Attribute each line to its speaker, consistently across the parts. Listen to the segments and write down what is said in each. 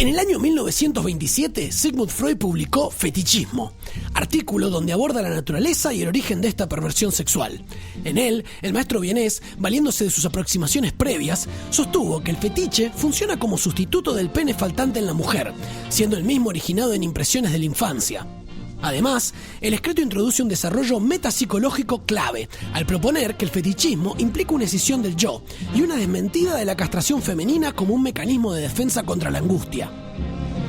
Speaker 1: En el año 1927, Sigmund Freud publicó Fetichismo, artículo donde aborda la naturaleza y el origen de esta perversión sexual. En él, el maestro vienés, valiéndose de sus aproximaciones previas, sostuvo que el fetiche funciona como sustituto del pene faltante en la mujer, siendo el mismo originado en impresiones de la infancia. Además, el escrito introduce un desarrollo metapsicológico clave, al proponer que el fetichismo implica una escisión del yo y una desmentida de la castración femenina como un mecanismo de defensa contra la angustia.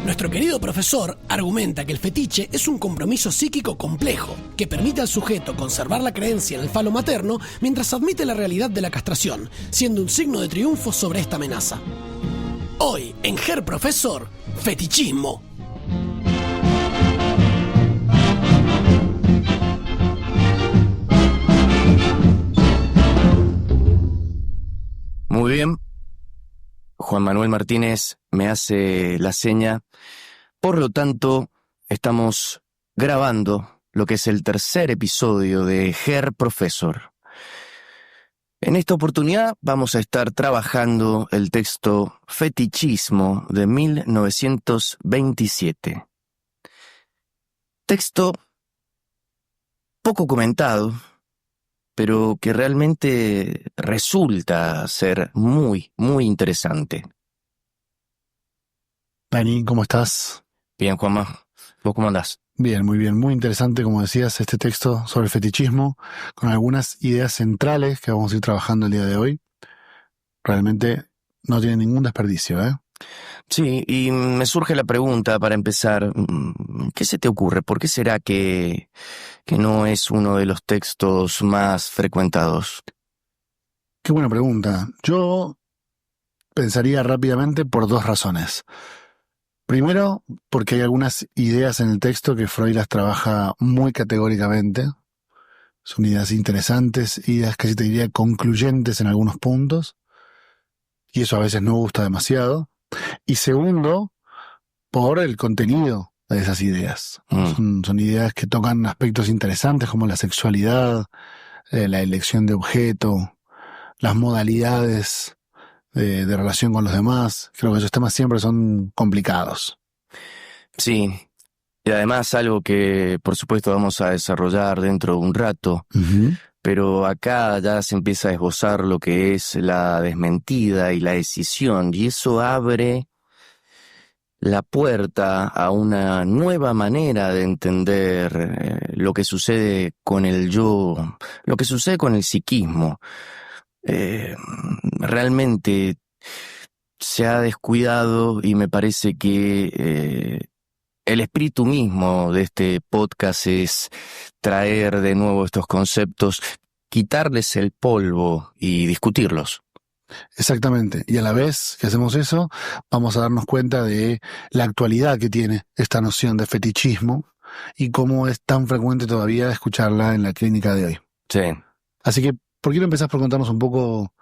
Speaker 1: Nuestro querido profesor argumenta que el fetiche es un compromiso psíquico complejo, que permite al sujeto conservar la creencia en el falo materno mientras admite la realidad de la castración, siendo un signo de triunfo sobre esta amenaza. Hoy, en Her Profesor, fetichismo.
Speaker 2: Muy bien. Juan Manuel Martínez me hace la seña. Por lo tanto, estamos grabando lo que es el tercer episodio de Her Profesor. En esta oportunidad vamos a estar trabajando el texto Fetichismo de 1927. Texto poco comentado, pero que realmente resulta ser muy, muy interesante.
Speaker 3: Dani, ¿cómo estás?
Speaker 2: Bien, Juanma. ¿Vos cómo andás?
Speaker 3: Bien, muy bien. Muy interesante, como decías, este texto sobre el fetichismo, con algunas ideas centrales que vamos a ir trabajando el día de hoy. Realmente no tiene ningún desperdicio, ¿eh?
Speaker 2: Sí, y me surge la pregunta para empezar. ¿Qué se te ocurre? ¿Por qué será que no es uno de los textos más frecuentados?
Speaker 3: Qué buena pregunta. Yo pensaría rápidamente por dos razones. Primero, porque hay algunas ideas en el texto que Freud las trabaja muy categóricamente. Son ideas interesantes, ideas casi te diría concluyentes en algunos puntos. Y eso a veces no gusta demasiado. Y segundo, por el contenido de esas ideas. Son ideas que tocan aspectos interesantes como la sexualidad, la elección de objeto, las modalidades de relación con los demás. Creo que esos temas siempre son complicados.
Speaker 2: Sí, y además algo que por supuesto vamos a desarrollar dentro de un rato, pero acá ya se empieza a esbozar lo que es la desmentida y la escisión, y eso abre la puerta a una nueva manera de entender lo que sucede con el yo, lo que sucede con el psiquismo. Realmente se ha descuidado y me parece que el espíritu mismo de este podcast es traer de nuevo estos conceptos, quitarles el polvo y discutirlos.
Speaker 3: Exactamente. Y a la vez que hacemos eso, vamos a darnos cuenta de la actualidad que tiene esta noción de fetichismo y cómo es tan frecuente todavía escucharla en la clínica de hoy.
Speaker 2: Sí.
Speaker 3: Así que, ¿por qué no empezás por contarnos un poco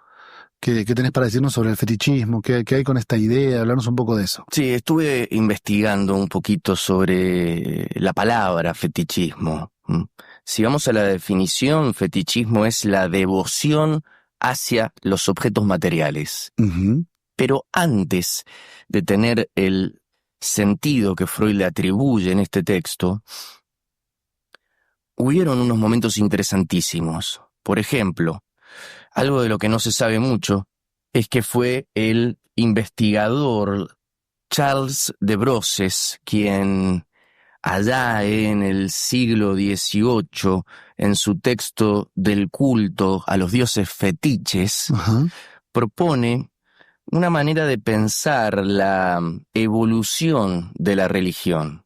Speaker 3: qué tenés para decirnos sobre el fetichismo? ¿Qué hay con esta idea? Hablarnos un poco de eso.
Speaker 2: Sí, estuve investigando un poquito sobre la palabra fetichismo. Si vamos a la definición, fetichismo es la devoción hacia los objetos materiales. Pero antes de tener el sentido que Freud le atribuye en este texto, hubieron unos momentos interesantísimos. Por ejemplo, algo de lo que no se sabe mucho es que fue el investigador Charles de Brosses quien allá en el siglo XVIII, en su texto del culto a los dioses fetiches, propone una manera de pensar la evolución de la religión.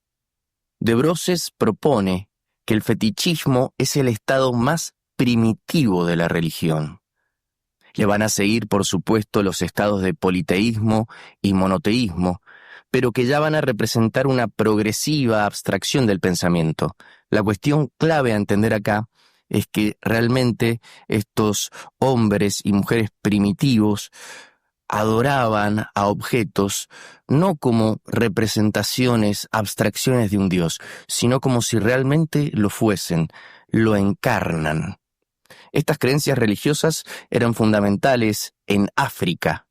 Speaker 2: De Brosses propone que el fetichismo es el estado más primitivo de la religión. Le van a seguir, por supuesto, los estados de politeísmo y monoteísmo, pero que ya van a representar una progresiva abstracción del pensamiento. La cuestión clave a entender acá es que realmente estos hombres y mujeres primitivos adoraban a objetos no como representaciones, abstracciones de un dios, sino como si realmente lo fuesen, lo encarnan. Estas creencias religiosas eran fundamentales en África.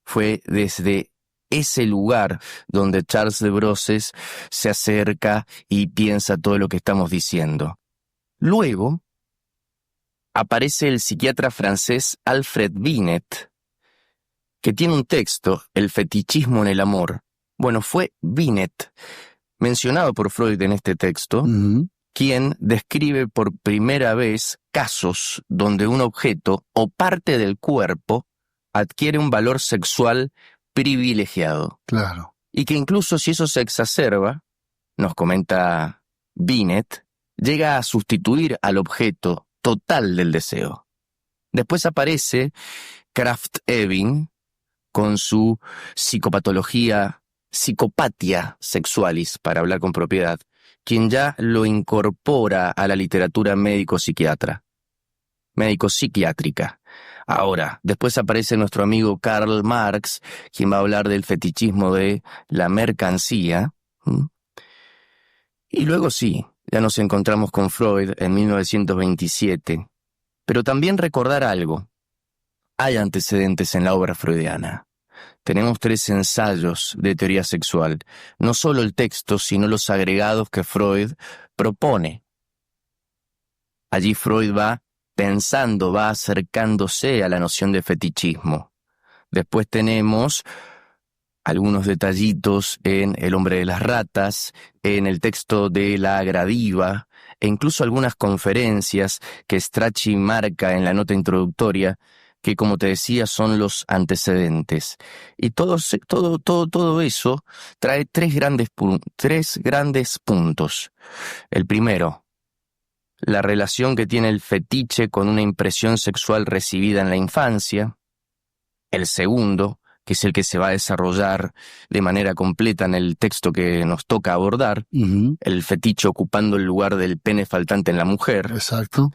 Speaker 2: Fue desde ese lugar donde Charles de Brosses se acerca y piensa todo lo que estamos diciendo. Luego aparece el psiquiatra francés Alfred Binet, que tiene un texto, El fetichismo en el amor. Bueno, fue Binet, mencionado por Freud en este texto, quien describe por primera vez casos donde un objeto o parte del cuerpo adquiere un valor sexual privilegiado.
Speaker 3: Claro.
Speaker 2: Y que incluso si eso se exacerba, nos comenta Binet, llega a sustituir al objeto total del deseo. Después aparece Krafft-Ebing con su psicopatia sexualis, para hablar con propiedad, quien ya lo incorpora a la literatura médico-psiquiátrica. Ahora, después aparece nuestro amigo Karl Marx, quien va a hablar del fetichismo de la mercancía. Y luego sí, ya nos encontramos con Freud en 1927. Pero también recordar algo. Hay antecedentes en la obra freudiana. Tenemos 3 ensayos de teoría sexual, no solo el texto, sino los agregados que Freud propone. Allí Freud va pensando, va acercándose a la noción de fetichismo. Después tenemos algunos detallitos en El hombre de las ratas, en el texto de La Agradiva, e incluso algunas conferencias que Strachey marca en la nota introductoria, que, como te decía, son los antecedentes. Y todo eso trae 3 grandes puntos. El primero, la relación que tiene el fetiche con una impresión sexual recibida en la infancia. El segundo, que es el que se va a desarrollar de manera completa en el texto que nos toca abordar, el fetiche ocupando el lugar del pene faltante en la mujer.
Speaker 3: Exacto.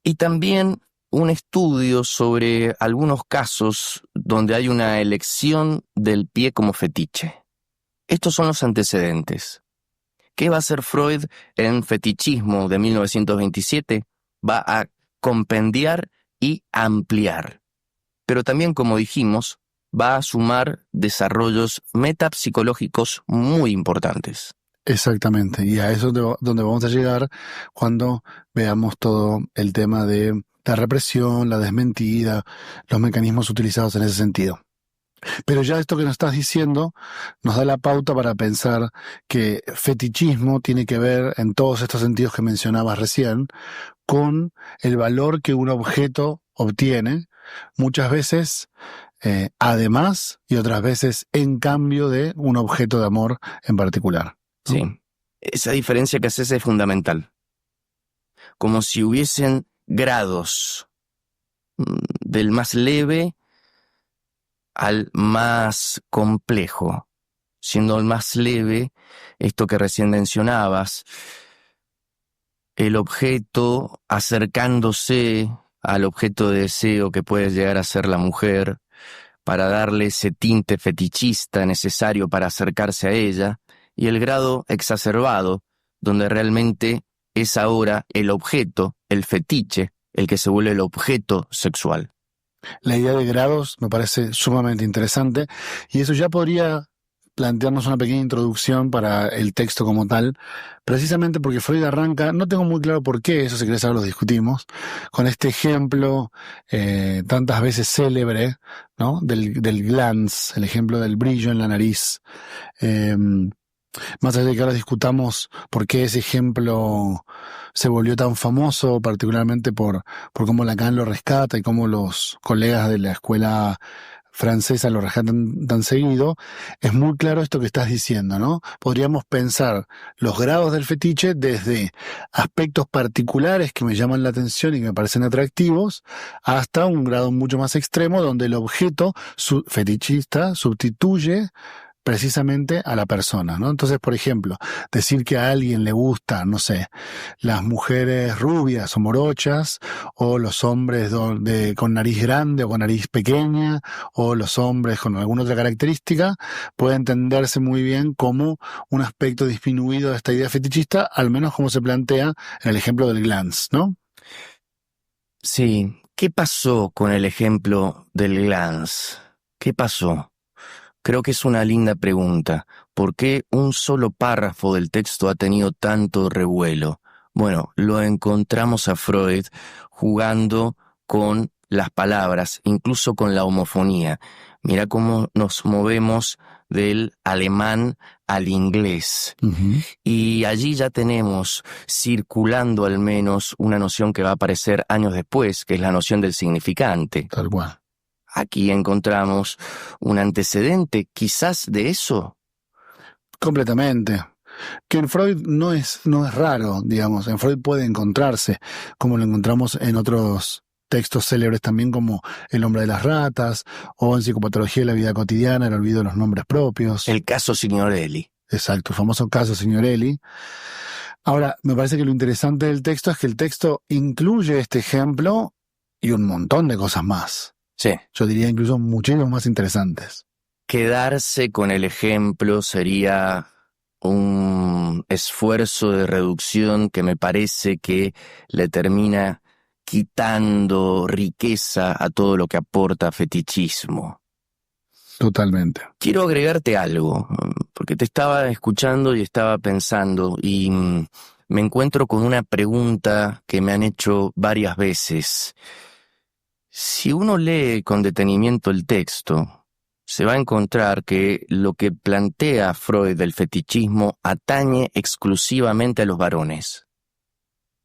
Speaker 2: Y también un estudio sobre algunos casos donde hay una elección del pie como fetiche. Estos son los antecedentes. ¿Qué va a hacer Freud en Fetichismo de 1927? Va a compendiar y ampliar. Pero también, como dijimos, va a sumar desarrollos metapsicológicos muy importantes.
Speaker 3: Exactamente, y a eso es donde vamos a llegar cuando veamos todo el tema de la represión, la desmentida, los mecanismos utilizados en ese sentido. Pero ya esto que nos estás diciendo nos da la pauta para pensar que fetichismo tiene que ver, en todos estos sentidos que mencionabas recién, con el valor que un objeto obtiene, muchas veces además y otras veces en cambio de un objeto de amor en particular, ¿no?
Speaker 2: Sí, esa diferencia que haces es fundamental. Como si hubiesen grados del más leve al más complejo, siendo el más leve esto que recién mencionabas, el objeto acercándose al objeto de deseo que puede llegar a ser la mujer, para darle ese tinte fetichista necesario para acercarse a ella, y el grado exacerbado, donde realmente es ahora el objeto, el fetiche, el que se vuelve el objeto sexual.
Speaker 3: La idea de grados me parece sumamente interesante y eso ya podría plantearnos una pequeña introducción para el texto como tal, precisamente porque Freud arranca, no tengo muy claro por qué, eso si querés ahora lo discutimos, con este ejemplo tantas veces célebre, ¿no? del glans, el ejemplo del brillo en la nariz. Más allá de que ahora discutamos por qué ese ejemplo se volvió tan famoso, particularmente por cómo Lacan lo rescata y cómo los colegas de la escuela francesa lo rescatan tan seguido, es muy claro esto que estás diciendo, ¿no? Podríamos pensar los grados del fetiche desde aspectos particulares que me llaman la atención y que me parecen atractivos, hasta un grado mucho más extremo donde el objeto fetichista sustituye precisamente a la persona, ¿no? Entonces, por ejemplo, decir que a alguien le gusta, no sé, las mujeres rubias o morochas, o los hombres con nariz grande o con nariz pequeña, o los hombres con alguna otra característica, puede entenderse muy bien como un aspecto disminuido de esta idea fetichista, al menos como se plantea en el ejemplo del glans, ¿no?
Speaker 2: Sí, ¿qué pasó con el ejemplo del glans? ¿Qué pasó? Creo que es una linda pregunta. ¿Por qué un solo párrafo del texto ha tenido tanto revuelo? Bueno, lo encontramos a Freud jugando con las palabras, incluso con la homofonía. Mira cómo nos movemos del alemán al inglés.
Speaker 3: Ujú.
Speaker 2: Y allí ya tenemos circulando al menos una noción que va a aparecer años después, que es la noción del significante.
Speaker 3: Tal cual.
Speaker 2: Aquí encontramos un antecedente, quizás, de eso.
Speaker 3: Completamente. Que en Freud no es raro, digamos. En Freud puede encontrarse, como lo encontramos en otros textos célebres también, como El hombre de las ratas, o en Psicopatología de la vida cotidiana, El olvido de los nombres propios.
Speaker 2: El caso Signorelli.
Speaker 3: Exacto, el famoso caso Signorelli. Ahora, me parece que lo interesante del texto es que el texto incluye este ejemplo y un montón de cosas más.
Speaker 2: Sí.
Speaker 3: Yo diría incluso muchísimo más interesantes.
Speaker 2: Quedarse con el ejemplo sería un esfuerzo de reducción que me parece que le termina quitando riqueza a todo lo que aporta fetichismo.
Speaker 3: Totalmente.
Speaker 2: Quiero agregarte algo, porque te estaba escuchando y estaba pensando, y me encuentro con una pregunta que me han hecho varias veces. Si uno lee con detenimiento el texto, se va a encontrar que lo que plantea Freud del fetichismo atañe exclusivamente a los varones.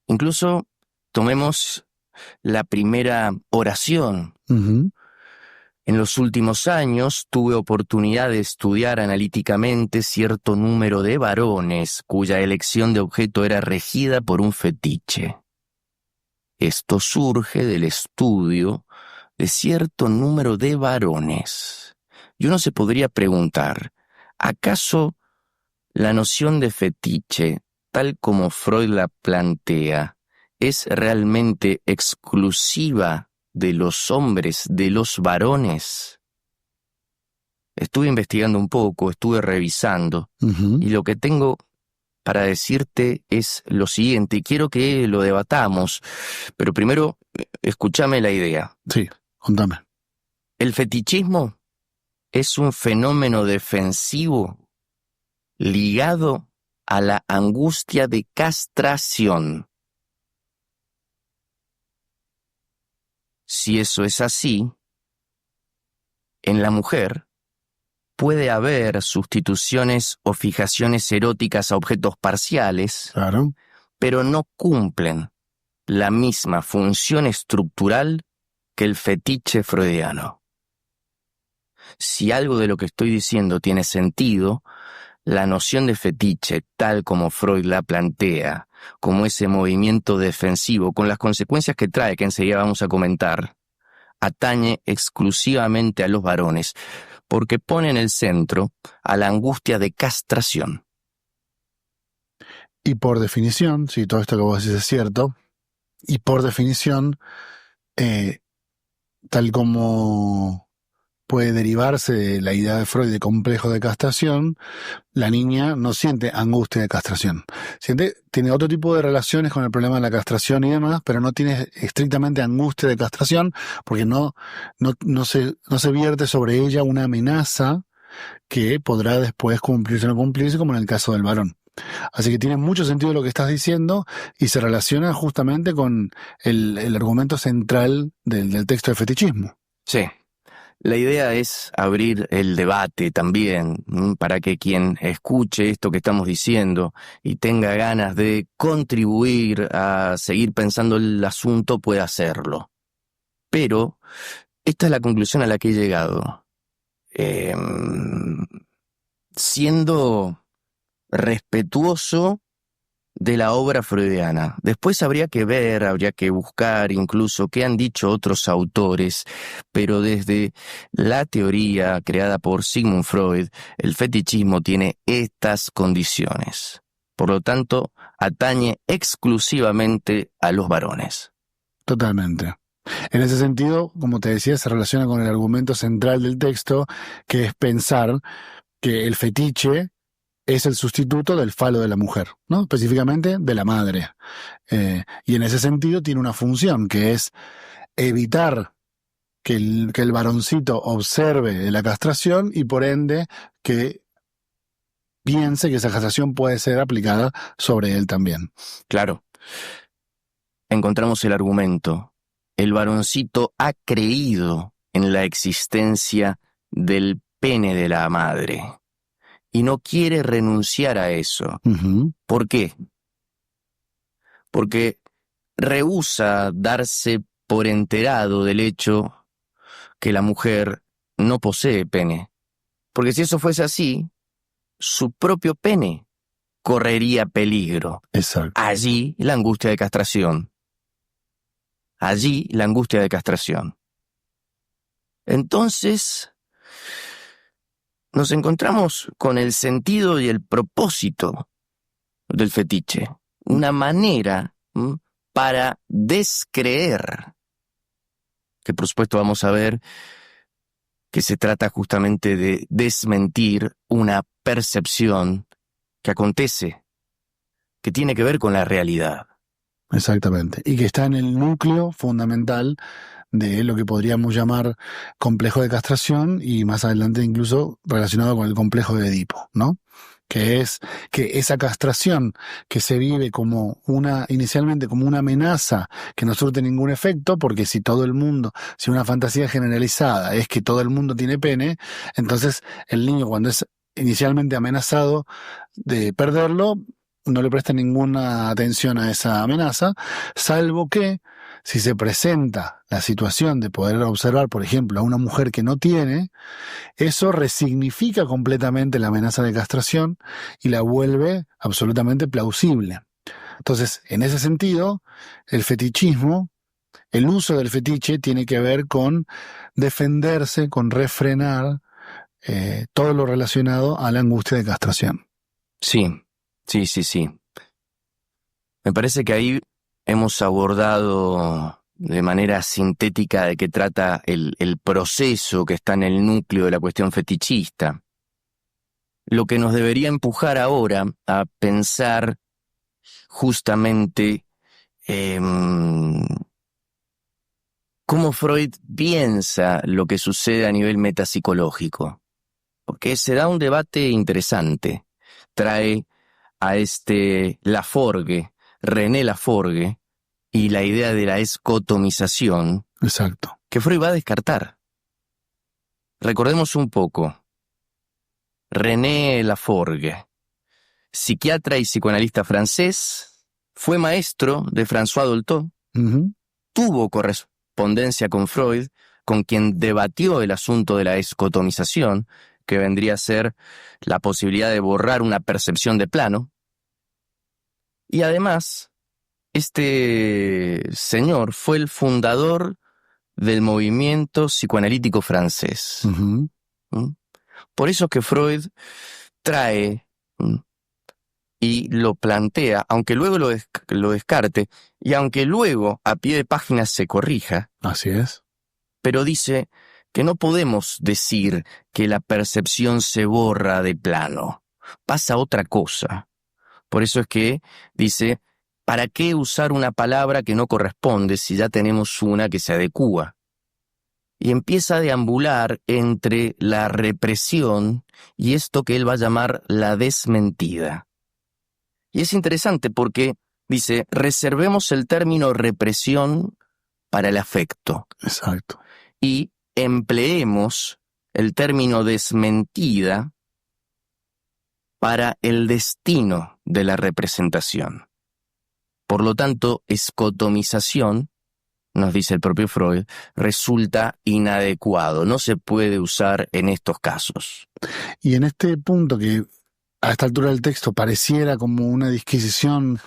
Speaker 2: Incluso tomemos la primera oración.
Speaker 3: Ujú.
Speaker 2: En los últimos años tuve oportunidad de estudiar analíticamente cierto número de varones cuya elección de objeto era regida por un fetiche. Esto surge del estudio de cierto número de varones. Y uno se podría preguntar, ¿acaso la noción de fetiche, tal como Freud la plantea, es realmente exclusiva de los hombres, de los varones? Estuve investigando un poco, estuve revisando,
Speaker 3: Ujú.
Speaker 2: y lo que tengo para decirte es lo siguiente, y quiero que lo debatamos, pero primero escúchame la idea.
Speaker 3: Sí, contame.
Speaker 2: El fetichismo es un fenómeno defensivo ligado a la angustia de castración. Si eso es así, en la mujer puede haber sustituciones o fijaciones eróticas a objetos parciales,
Speaker 3: Claro.
Speaker 2: pero no cumplen la misma función estructural que el fetiche freudiano. Si algo de lo que estoy diciendo tiene sentido, la noción de fetiche, tal como Freud la plantea, como ese movimiento defensivo, con las consecuencias que trae, que enseguida vamos a comentar, atañe exclusivamente a los varones, porque pone en el centro a la angustia de castración.
Speaker 3: Y por definición, si todo esto que vos decís es cierto, y por definición, tal como puede derivarse de la idea de Freud de complejo de castración, la niña no siente angustia de castración. Tiene otro tipo de relaciones con el problema de la castración y demás, pero no tiene estrictamente angustia de castración porque no se vierte sobre ella una amenaza que podrá después cumplirse o no cumplirse, como en el caso del varón. Así que tiene mucho sentido lo que estás diciendo y se relaciona justamente con el argumento central del texto de fetichismo.
Speaker 2: Sí. La idea es abrir el debate también, para que quien escuche esto que estamos diciendo y tenga ganas de contribuir a seguir pensando el asunto pueda hacerlo. Pero esta es la conclusión a la que he llegado. Siendo respetuoso de la obra freudiana. Después habría que buscar incluso qué han dicho otros autores, pero desde la teoría creada por Sigmund Freud, el fetichismo tiene estas condiciones. Por lo tanto, atañe exclusivamente a los varones.
Speaker 3: Totalmente. En ese sentido, como te decía, se relaciona con el argumento central del texto, que es pensar que el fetiche es el sustituto del falo de la mujer, ¿no? Específicamente de la madre. Y en ese sentido tiene una función, que es evitar que el varoncito observe la castración y por ende que piense que esa castración puede ser aplicada sobre él también.
Speaker 2: Claro. Encontramos el argumento. El varoncito ha creído en la existencia del pene de la madre y no quiere renunciar a eso.
Speaker 3: Ujú.
Speaker 2: ¿Por qué? Porque rehúsa darse por enterado del hecho que la mujer no posee pene. Porque si eso fuese así, su propio pene correría peligro.
Speaker 3: Exacto.
Speaker 2: Allí la angustia de castración. Allí la angustia de castración. Entonces, nos encontramos con el sentido y el propósito del fetiche. Una manera para descreer, que por supuesto vamos a ver que se trata justamente de desmentir una percepción que acontece, que tiene que ver con la realidad.
Speaker 3: Exactamente. Y que está en el núcleo fundamental de lo que podríamos llamar complejo de castración y más adelante incluso relacionado con el complejo de Edipo, ¿no? Que es que esa castración que se vive como inicialmente como una amenaza que no surte ningún efecto, porque si una fantasía generalizada es que todo el mundo tiene pene, entonces el niño cuando es inicialmente amenazado de perderlo, no le presta ninguna atención a esa amenaza, salvo que si se presenta la situación de poder observar, por ejemplo, a una mujer que no tiene, eso resignifica completamente la amenaza de castración y la vuelve absolutamente plausible. Entonces, en ese sentido, el fetichismo, el uso del fetiche tiene que ver con defenderse, con refrenar todo lo relacionado a la angustia de castración.
Speaker 2: Sí. Me parece que ahí hemos abordado de manera sintética de qué trata el proceso que está en el núcleo de la cuestión fetichista. Lo que nos debería empujar ahora a pensar justamente cómo Freud piensa lo que sucede a nivel metapsicológico. Porque se da un debate interesante. Trae a Laforgue, René Laforgue, y la idea de la escotomización,
Speaker 3: Exacto.
Speaker 2: que Freud va a descartar. Recordemos un poco. René Laforgue, psiquiatra y psicoanalista francés, fue maestro de François Dolto, tuvo correspondencia con Freud, con quien debatió el asunto de la escotomización, que vendría a ser la posibilidad de borrar una percepción de plano. Y además, este señor fue el fundador del movimiento psicoanalítico francés.
Speaker 3: Uh-huh.
Speaker 2: Por eso que Freud trae y lo plantea, aunque luego lo descarte, y aunque luego a pie de página se corrija.
Speaker 3: Así es.
Speaker 2: Pero dice que no podemos decir que la percepción se borra de plano. Pasa otra cosa. Por eso es que dice, ¿para qué usar una palabra que no corresponde si ya tenemos una que se adecúa? Y empieza a deambular entre la represión y esto que él va a llamar la desmentida. Y es interesante porque dice, reservemos el término represión para el afecto.
Speaker 3: Exacto.
Speaker 2: Y empleemos el término desmentida para el destino de la representación. Por lo tanto, escotomización, nos dice el propio Freud, resulta inadecuado, no se puede usar en estos casos.
Speaker 3: Y en este punto que a esta altura del texto pareciera como una disquisición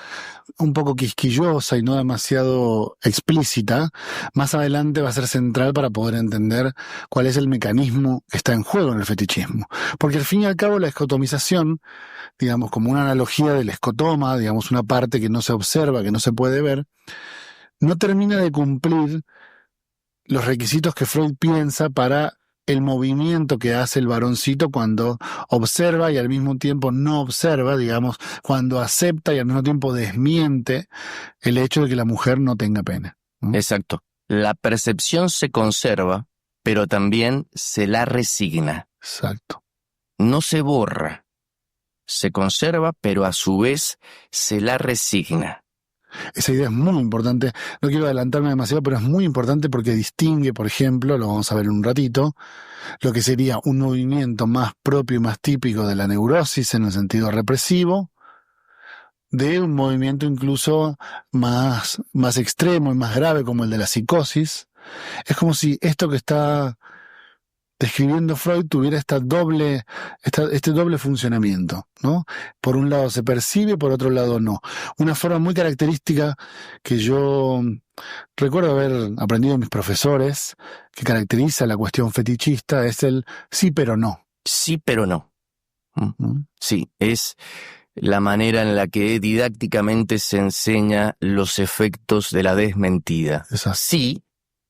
Speaker 3: un poco quisquillosa y no demasiado explícita, más adelante va a ser central para poder entender cuál es el mecanismo que está en juego en el fetichismo. Porque al fin y al cabo la escotomización, digamos como una analogía del escotoma, digamos una parte que no se observa, que no se puede ver, no termina de cumplir los requisitos que Freud piensa para el movimiento que hace el varoncito cuando observa y al mismo tiempo no observa, digamos, cuando acepta y al mismo tiempo desmiente el hecho de que la mujer no tenga pene, ¿no?
Speaker 2: Exacto. La percepción se conserva, pero también se la resigna.
Speaker 3: Exacto.
Speaker 2: No se borra, se conserva, pero a su vez se la resigna.
Speaker 3: Esa idea es muy importante. No quiero adelantarme demasiado, pero es muy importante porque distingue, por ejemplo, lo vamos a ver en un ratito, lo que sería un movimiento más propio y más típico de la neurosis en el sentido represivo, de un movimiento incluso más extremo y más grave como el de la psicosis. Es como si esto que está describiendo Freud tuviera este doble funcionamiento, ¿no? Por un lado se percibe, por otro lado no. Una forma muy característica que yo recuerdo haber aprendido de mis profesores, que caracteriza la cuestión fetichista, es el sí pero no.
Speaker 2: Sí, pero no.
Speaker 3: ¿No?
Speaker 2: Sí, es la manera en la que didácticamente se enseña los efectos de la desmentida.
Speaker 3: Exacto.
Speaker 2: Sí,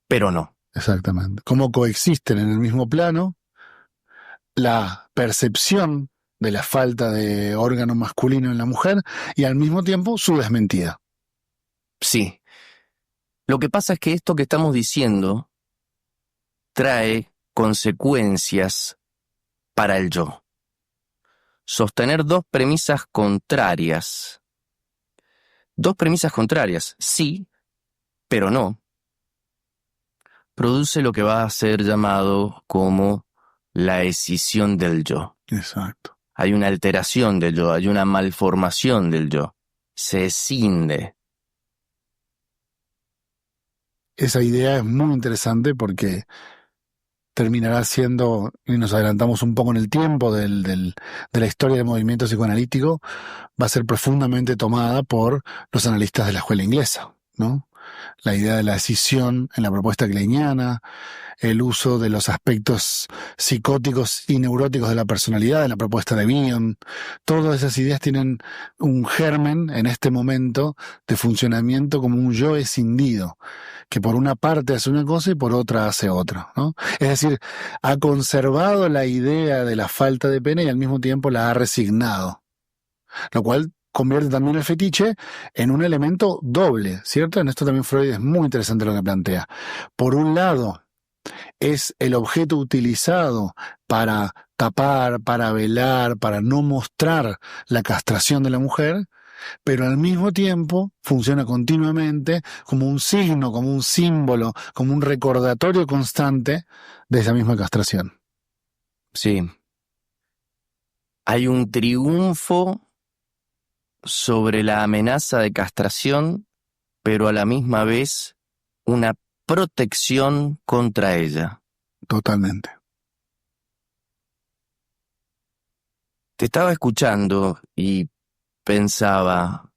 Speaker 2: pero no.
Speaker 3: Exactamente. Cómo coexisten en el mismo plano la percepción de la falta de órgano masculino en la mujer y al mismo tiempo su desmentida.
Speaker 2: Sí. Lo que pasa es que esto que estamos diciendo trae consecuencias para el yo. Sostener dos premisas contrarias, sí, pero no, produce lo que va a ser llamado como la escisión del yo.
Speaker 3: Exacto.
Speaker 2: Hay una alteración del yo, hay una malformación del yo. Se escinde.
Speaker 3: Esa idea es muy interesante porque terminará siendo, y nos adelantamos un poco en el tiempo de la historia del movimiento psicoanalítico, va a ser profundamente tomada por los analistas de la escuela inglesa, ¿no? La idea de la escisión en la propuesta kleiniana, el uso de los aspectos psicóticos y neuróticos de la personalidad en la propuesta de Bion. Todas esas ideas tienen un germen en este momento de funcionamiento como un yo escindido, que por una parte hace una cosa y por otra hace otra, ¿no? Es decir, ha conservado la idea de la falta de pene y al mismo tiempo la ha resignado, lo cual convierte también el fetiche en un elemento doble, ¿cierto? En esto también Freud es muy interesante lo que plantea. Por un lado, es el objeto utilizado para tapar, para velar, para no mostrar la castración de la mujer, pero al mismo tiempo funciona continuamente como un signo, como un símbolo, como un recordatorio constante de esa misma castración.
Speaker 2: Sí. Hay un triunfo sobre la amenaza de castración, pero a la misma vez una protección contra ella.
Speaker 3: Totalmente.
Speaker 2: Te estaba escuchando y pensaba,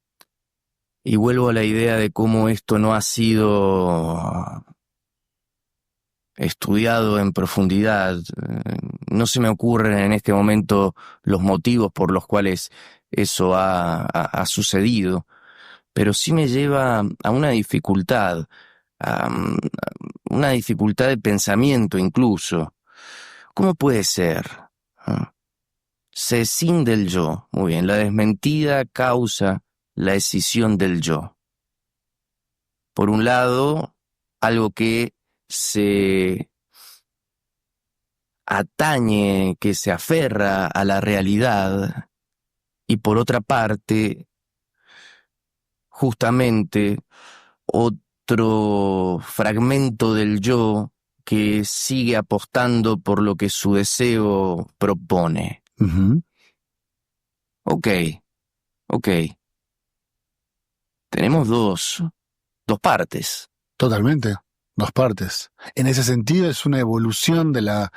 Speaker 2: y vuelvo a la idea de cómo esto no ha sido estudiado en profundidad. No se me ocurren en este momento los motivos por los cuales eso ha sucedido, pero sí me lleva a una dificultad, a una dificultad de pensamiento incluso. ¿Cómo puede ser? Se escinde el yo. Muy bien, la desmentida causa la escisión del yo. Por un lado, algo que se atañe, que se aferra a la realidad, y por otra parte, justamente otro fragmento del yo que sigue apostando por lo que su deseo propone.
Speaker 3: Uh-huh.
Speaker 2: Ok. Tenemos dos partes.
Speaker 3: Totalmente. Dos partes. En ese sentido es una evolución de la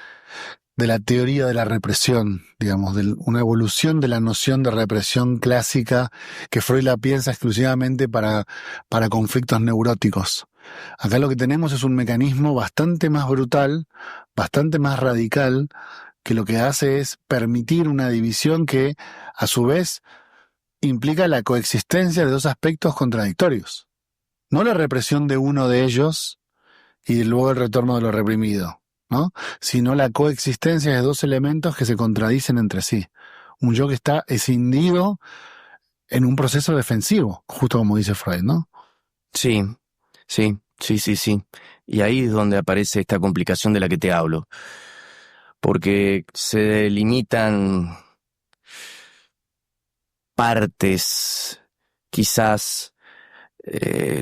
Speaker 3: teoría de la represión, digamos, una evolución de la noción de represión clásica que Freud la piensa exclusivamente para conflictos neuróticos. Acá lo que tenemos es un mecanismo bastante más brutal, bastante más radical, que lo que hace es permitir una división que, a su vez, implica la coexistencia de dos aspectos contradictorios. No la represión de uno de ellos y luego el retorno de lo reprimido, ¿no? Sino la coexistencia de dos elementos que se contradicen entre sí. Un yo que está escindido en un proceso defensivo, justo como dice Freud, ¿no?
Speaker 2: Sí. Sí, sí, sí. Y ahí es donde aparece esta complicación de la que te hablo. Porque se delimitan partes, quizás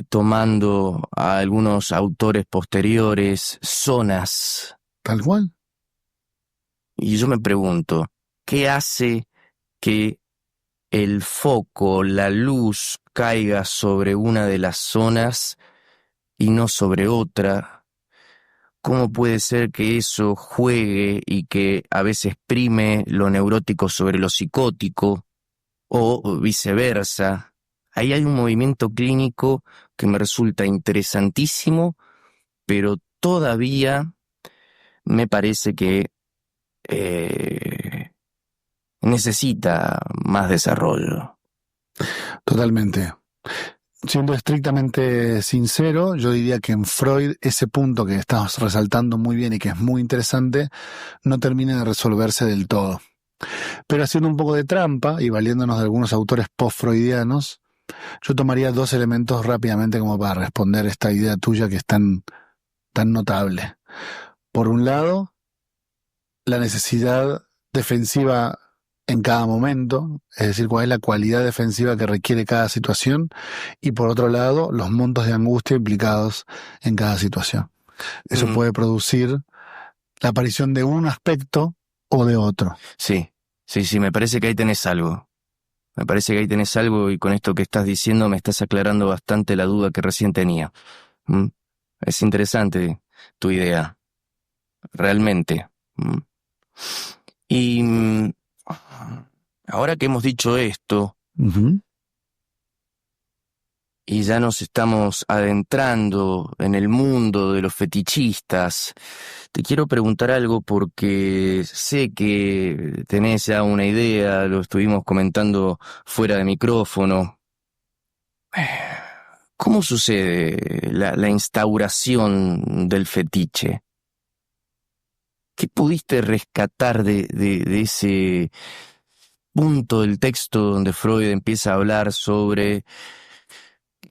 Speaker 2: tomando a algunos autores posteriores, zonas.
Speaker 3: Tal cual.
Speaker 2: Y yo me pregunto, ¿qué hace que el foco, la luz, caiga sobre una de las zonas y no sobre otra? ¿Cómo puede ser que eso juegue y que a veces prime lo neurótico sobre lo psicótico o viceversa? Ahí hay un movimiento clínico que me resulta interesantísimo, pero todavía me parece que necesita más desarrollo.
Speaker 3: Totalmente. Siendo estrictamente sincero, yo diría que en Freud ese punto que estás resaltando muy bien y que es muy interesante no termina de resolverse del todo. Pero haciendo un poco de trampa y valiéndonos de algunos autores post-freudianos, yo tomaría dos elementos rápidamente como para responder esta idea tuya que es tan notable. Por un lado, la necesidad defensiva en cada momento, es decir, cuál es la cualidad defensiva que requiere cada situación, y por otro lado, los montos de angustia implicados en cada situación. Eso puede producir la aparición de un aspecto o de otro.
Speaker 2: Sí, sí, sí, me parece que ahí tenés algo. Me parece que ahí tenés algo y con esto que estás diciendo me estás aclarando bastante la duda que recién tenía. Es interesante tu idea, realmente. Y ahora que hemos dicho esto, y ya nos estamos adentrando en el mundo de los fetichistas, te quiero preguntar algo porque sé que tenés ya una idea, lo estuvimos comentando fuera de micrófono. ¿Cómo sucede la instauración del fetiche? ¿Qué pudiste rescatar de ese punto del texto donde Freud empieza a hablar sobre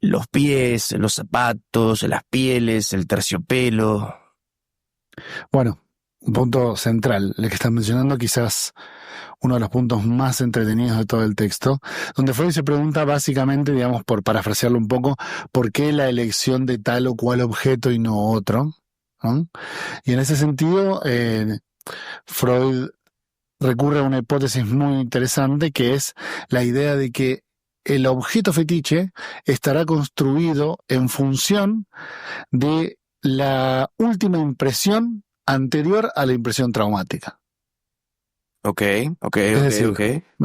Speaker 2: los pies, los zapatos, las pieles, el terciopelo?
Speaker 3: Bueno, un punto central, el que estás mencionando, quizás uno de los puntos más entretenidos de todo el texto, donde Freud se pregunta básicamente, digamos, por parafrasearlo un poco, ¿por qué la elección de tal o cual objeto y no otro? ¿No? Y en ese sentido, Freud recurre a una hipótesis muy interesante, que es la idea de que el objeto fetiche estará construido en función de la última impresión anterior a la impresión traumática.
Speaker 2: Ok.
Speaker 3: Es decir,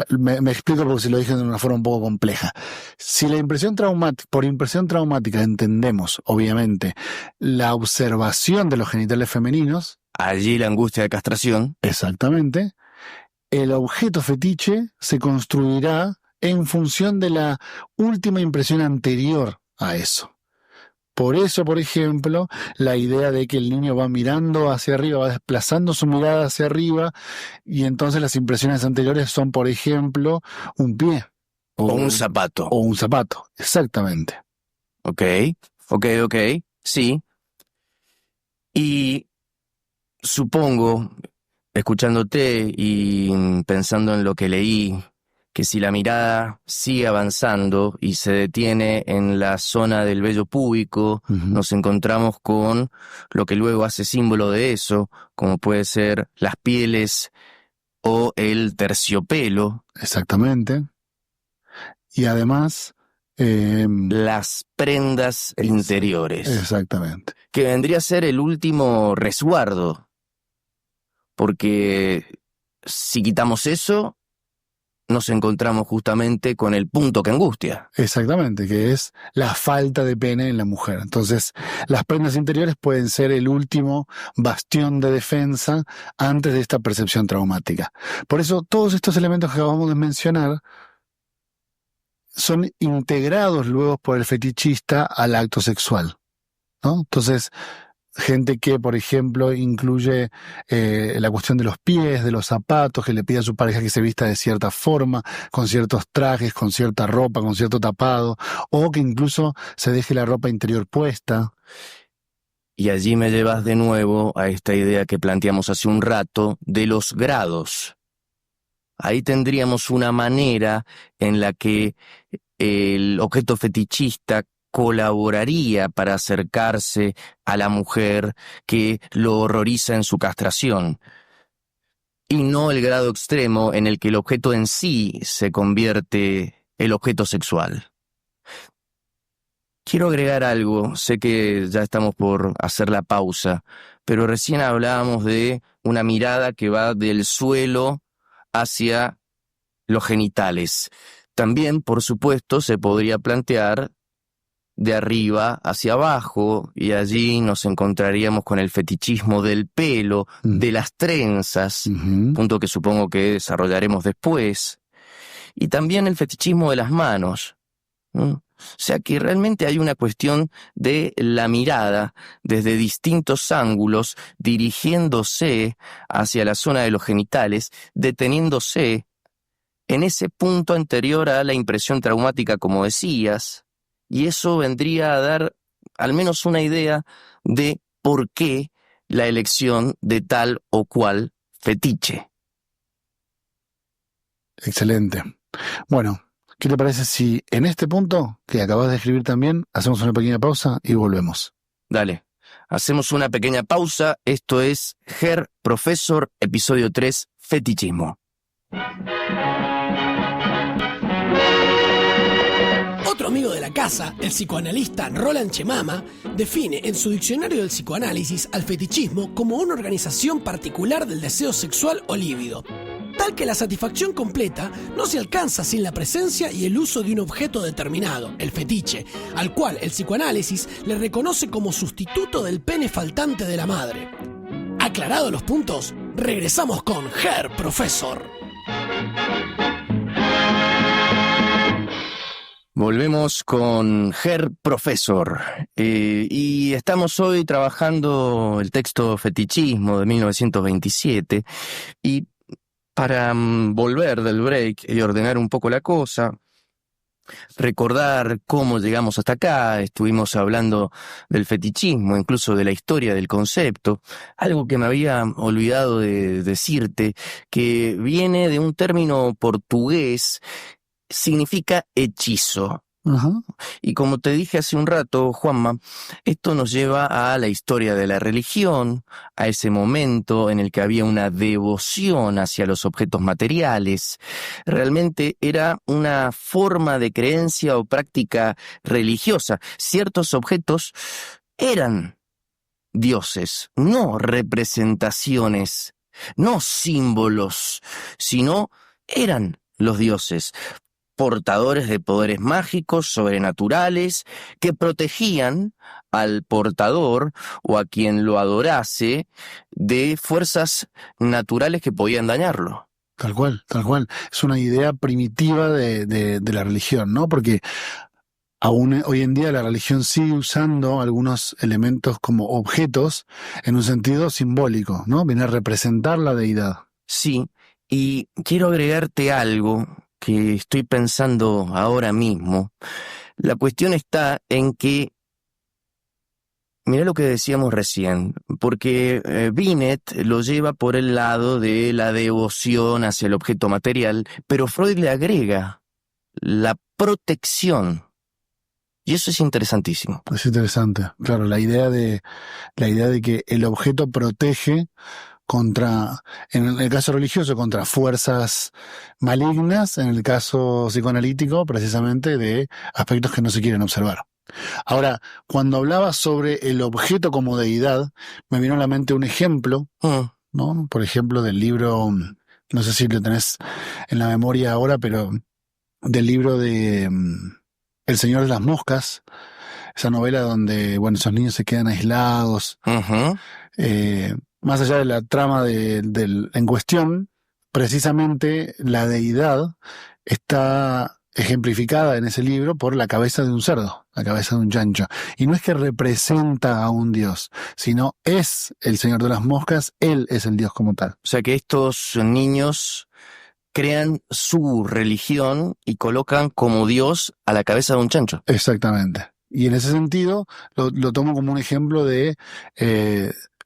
Speaker 3: me explico porque si lo dije de una forma un poco compleja. Si la impresión traumática, por impresión traumática entendemos, obviamente, la observación de los genitales femeninos.
Speaker 2: Allí la angustia de castración.
Speaker 3: Exactamente. El objeto fetiche se construirá en función de la última impresión anterior a eso. Por eso, por ejemplo, la idea de que el niño va mirando hacia arriba, va desplazando su mirada hacia arriba, y entonces las impresiones anteriores son, por ejemplo, un pie.
Speaker 2: O un zapato.
Speaker 3: O un zapato, exactamente.
Speaker 2: Ok, sí. Y supongo, escuchándote y pensando en lo que leí, que si la mirada sigue avanzando y se detiene en la zona del vello púbico, nos encontramos con lo que luego hace símbolo de eso, como puede ser las pieles o el terciopelo.
Speaker 3: Exactamente. Y además
Speaker 2: las prendas interiores.
Speaker 3: Exactamente.
Speaker 2: Que vendría a ser el último resguardo. Porque si quitamos eso, nos encontramos justamente con el punto que angustia.
Speaker 3: Exactamente, que es la falta de pene en la mujer. Entonces, las prendas interiores pueden ser el último bastión de defensa antes de esta percepción traumática. Por eso, todos estos elementos que acabamos de mencionar son integrados luego por el fetichista al acto sexual, ¿no? Entonces, gente que, por ejemplo, incluye la cuestión de los pies, de los zapatos, que le pide a su pareja que se vista de cierta forma, con ciertos trajes, con cierta ropa, con cierto tapado, o que incluso se deje la ropa interior puesta.
Speaker 2: Y allí me llevas de nuevo a esta idea que planteamos hace un rato de los grados. Ahí tendríamos una manera en la que el objeto fetichista colaboraría para acercarse a la mujer que lo horroriza en su castración, y no el grado extremo en el que el objeto en sí se convierte el objeto sexual. Quiero agregar algo, sé que ya estamos por hacer la pausa, pero recién hablábamos de una mirada que va del suelo hacia los genitales. También, por supuesto, se podría plantear de arriba hacia abajo, y allí nos encontraríamos con el fetichismo del pelo, de las trenzas, punto que supongo que desarrollaremos después, y también el fetichismo de las manos. O sea que realmente hay una cuestión de la mirada desde distintos ángulos, dirigiéndose hacia la zona de los genitales, deteniéndose en ese punto anterior a la impresión traumática, como decías, y eso vendría a dar al menos una idea de por qué la elección de tal o cual fetiche.
Speaker 3: Excelente. Bueno, ¿qué te parece si en este punto que acabas de escribir también hacemos una pequeña pausa y volvemos?
Speaker 2: Dale, hacemos una pequeña pausa. Esto es Herr Professor, episodio 3, fetichismo.
Speaker 1: Otro amigo de la casa, el psicoanalista Roland Chemama, define en su diccionario del psicoanálisis al fetichismo como una organización particular del deseo sexual o líbido, tal que la satisfacción completa no se alcanza sin la presencia y el uso de un objeto determinado, el fetiche, al cual el psicoanálisis le reconoce como sustituto del pene faltante de la madre. Aclarados los puntos, regresamos con Herr Professor.
Speaker 2: Volvemos con Herr Professor, y estamos hoy trabajando el texto Fetichismo de 1927, y para volver del break y ordenar un poco la cosa, recordar cómo llegamos hasta acá. Estuvimos hablando del fetichismo, incluso de la historia del concepto, algo que me había olvidado de decirte, que viene de un término portugués, significa hechizo.
Speaker 3: Uh-huh.
Speaker 2: Y como te dije hace un rato, Juanma, esto nos lleva a la historia de la religión, a ese momento en el que había una devoción hacia los objetos materiales. Realmente era una forma de creencia o práctica religiosa. Ciertos objetos eran dioses, no representaciones, no símbolos, sino eran los dioses, portadores de poderes mágicos, sobrenaturales, que protegían al portador o a quien lo adorase de fuerzas naturales que podían dañarlo.
Speaker 3: Tal cual, tal cual. Es una idea primitiva de la religión, ¿no? Porque aún hoy en día la religión sigue usando algunos elementos como objetos en un sentido simbólico, ¿no? Viene a representar la deidad.
Speaker 2: Sí, y quiero agregarte algo que estoy pensando ahora mismo. La cuestión está en que, mirá lo que decíamos recién, porque Binet lo lleva por el lado de la devoción hacia el objeto material, pero Freud le agrega la protección. Y eso es interesantísimo.
Speaker 3: Es interesante. Claro, la idea de que el objeto protege contra, en el caso religioso, contra fuerzas malignas, en el caso psicoanalítico, precisamente de aspectos que no se quieren observar. Ahora, cuando hablaba sobre el objeto como deidad, me vino a la mente un ejemplo, ¿no? Por ejemplo, del libro, no sé si lo tenés en la memoria ahora, pero del libro de El Señor de las Moscas, esa novela donde, bueno, esos niños se quedan aislados, más allá de la trama en cuestión, precisamente la deidad está ejemplificada en ese libro por la cabeza de un cerdo, la cabeza de un chancho. Y no es que representa a un dios, sino es el Señor de las Moscas, él es el dios como tal.
Speaker 2: O sea que estos niños crean su religión y colocan como dios a la cabeza de un chancho.
Speaker 3: Exactamente. Y en ese sentido lo tomo como un ejemplo de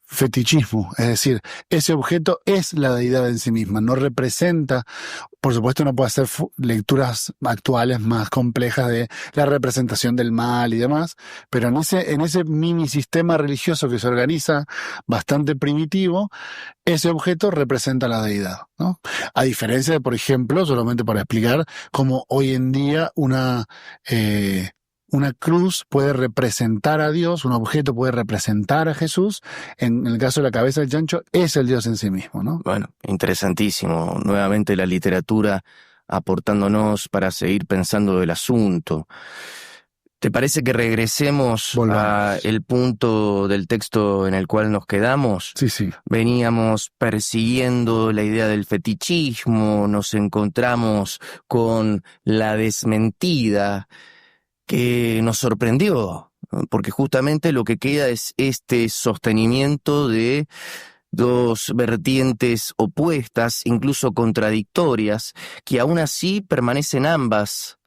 Speaker 3: fetichismo, es decir, ese objeto es la deidad en sí misma, no representa, por supuesto uno puede hacer lecturas actuales más complejas de la representación del mal y demás, pero en ese mini sistema religioso que se organiza bastante primitivo, ese objeto representa la deidad, ¿no? A diferencia de, por ejemplo, solamente para explicar, cómo hoy en día una cruz puede representar a Dios, un objeto puede representar a Jesús. En el caso de la cabeza del chancho, es el Dios en sí mismo, ¿no?
Speaker 2: Bueno, interesantísimo. Nuevamente la literatura aportándonos para seguir pensando del asunto. ¿Te parece que regresemos al punto del texto en el cual nos quedamos?
Speaker 3: Sí.
Speaker 2: Veníamos persiguiendo la idea del fetichismo, nos encontramos con la desmentida, que nos sorprendió, porque justamente lo que queda es este sostenimiento de dos vertientes opuestas, incluso contradictorias, que aún así permanecen ambas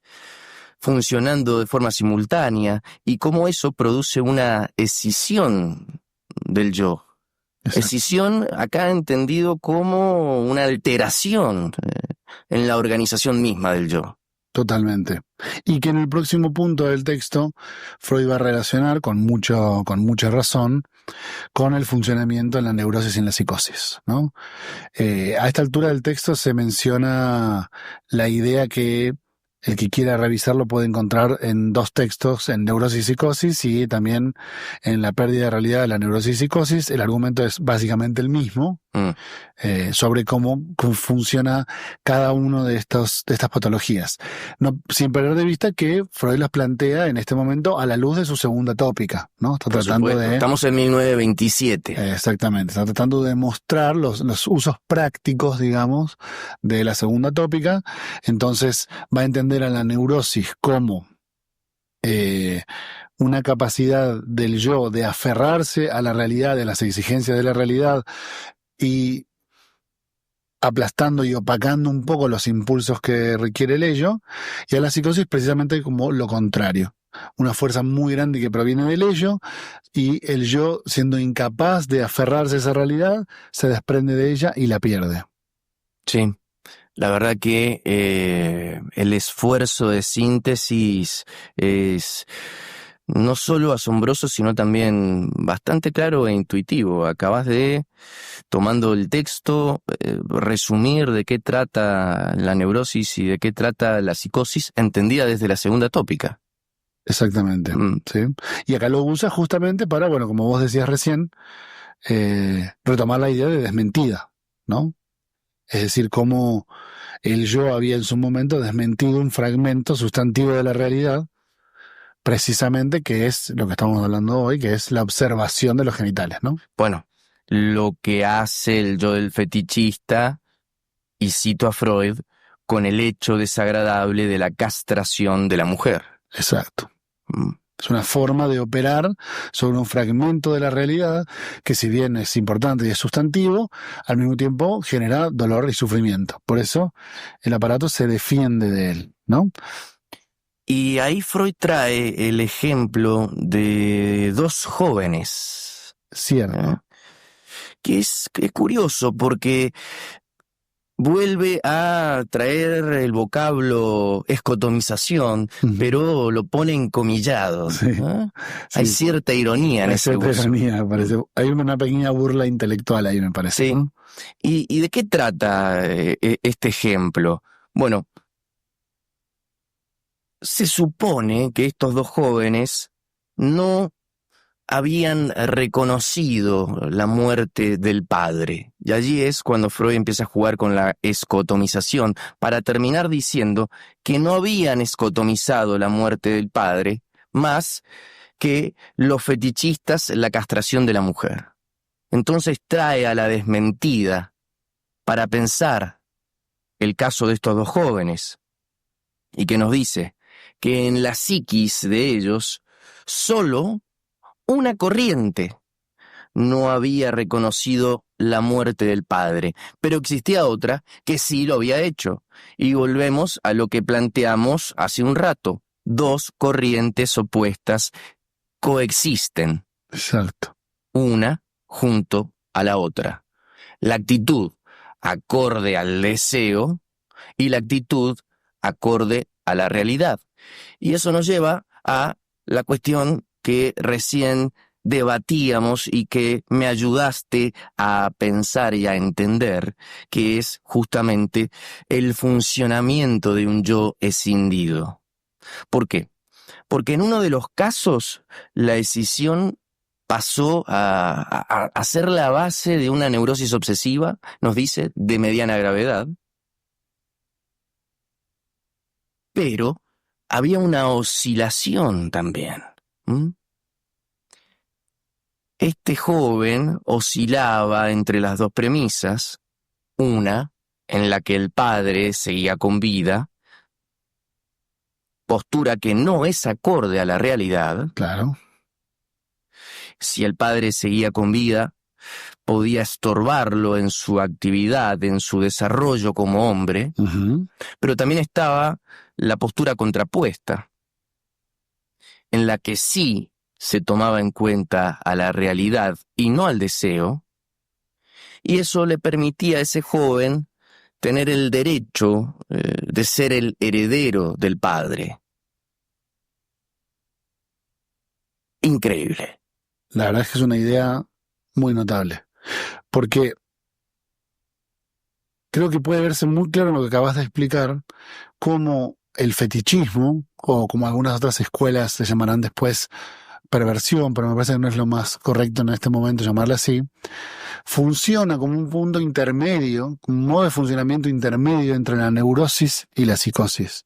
Speaker 2: funcionando de forma simultánea, y cómo eso produce una escisión del yo. Exacto. Escisión acá entendido como una alteración en la organización misma del yo.
Speaker 3: Totalmente. Y que en el próximo punto del texto Freud va a relacionar con mucha razón con el funcionamiento en la neurosis y en la psicosis, ¿no? A esta altura del texto se menciona la idea que el que quiera revisarlo puede encontrar en dos textos, en Neurosis y Psicosis, y también en La pérdida de realidad de la neurosis y psicosis. El argumento es básicamente el mismo, sobre cómo funciona cada uno de estas patologías. No, sin perder de vista que Freud las plantea en este momento a la luz de su segunda tópica, ¿no? Está tratando de...
Speaker 2: Estamos en 1927.
Speaker 3: Exactamente. Está tratando de mostrar los usos prácticos, digamos, de la segunda tópica. Entonces va a entender a la neurosis como una capacidad del yo de aferrarse a la realidad, de las exigencias de la realidad, y aplastando y opacando un poco los impulsos que requiere el ello, y a la psicosis precisamente como lo contrario. Una fuerza muy grande que proviene del ello, y el yo, siendo incapaz de aferrarse a esa realidad, se desprende de ella y la pierde.
Speaker 2: Sí, la verdad que el esfuerzo de síntesis es no solo asombroso, sino también bastante claro e intuitivo. Acabas de, tomando el texto, resumir de qué trata la neurosis y de qué trata la psicosis, entendida desde la segunda tópica.
Speaker 3: Exactamente, ¿sí? Y acá lo usa justamente para, bueno, como vos decías recién, retomar la idea de desmentida, ¿no? Es decir, cómo el yo había en su momento desmentido un fragmento sustantivo de la realidad, precisamente que es lo que estamos hablando hoy, que es la observación de los genitales, ¿no?
Speaker 2: Bueno, lo que hace el yo del fetichista, y cito a Freud, con el hecho desagradable de la castración de la mujer.
Speaker 3: Exacto. Es una forma de operar sobre un fragmento de la realidad que, si bien es importante y es sustantivo, al mismo tiempo genera dolor y sufrimiento. Por eso el aparato se defiende de él, ¿no?
Speaker 2: Y ahí Freud trae el ejemplo de dos jóvenes.
Speaker 3: Cierto.
Speaker 2: Que es curioso porque vuelve a traer el vocablo escotomización, pero lo pone encomillado.
Speaker 3: Sí,
Speaker 2: sí. Hay cierta ironía en ese uso.
Speaker 3: Ironía, me parece. Hay una pequeña burla intelectual ahí, me parece.
Speaker 2: Sí.
Speaker 3: ¿No?
Speaker 2: ¿Y de qué trata este ejemplo? Bueno, se supone que estos dos jóvenes no habían reconocido la muerte del padre. Y allí es cuando Freud empieza a jugar con la escotomización, para terminar diciendo que no habían escotomizado la muerte del padre, más que los fetichistas la castración de la mujer. Entonces trae a la desmentida para pensar el caso de estos dos jóvenes, y que nos dice que en la psiquis de ellos solo una corriente no había reconocido la muerte del padre, pero existía otra que sí lo había hecho. Y volvemos a lo que planteamos hace un rato. dos corrientes opuestas coexisten,
Speaker 3: Exacto.
Speaker 2: una junto a la otra. La actitud acorde al deseo y la actitud acorde a la realidad. Y eso nos lleva a la cuestión que recién debatíamos y que me ayudaste a pensar y a entender, que es justamente el funcionamiento de un yo escindido. ¿Por qué? Porque en uno de los casos la escisión pasó a ser la base de una neurosis obsesiva, nos dice, de mediana gravedad, pero había una oscilación también. Este joven oscilaba entre las dos premisas, una en la que el padre seguía con vida, postura que no es acorde a la realidad.
Speaker 3: Claro.
Speaker 2: Si el padre seguía con vida, podía estorbarlo en su actividad, en su desarrollo como hombre, pero también estaba la postura contrapuesta, en la que sí se tomaba en cuenta a la realidad y no al deseo, y eso le permitía a ese joven tener el derecho de ser el heredero del padre. Increíble.
Speaker 3: La verdad es que es una idea muy notable, porque creo que puede verse muy claro en lo que acabas de explicar, cómo el fetichismo, o como algunas otras escuelas le llamarán después perversión, pero me parece que no es lo más correcto en este momento llamarla así, funciona como un punto intermedio, un modo de funcionamiento intermedio entre la neurosis y la psicosis,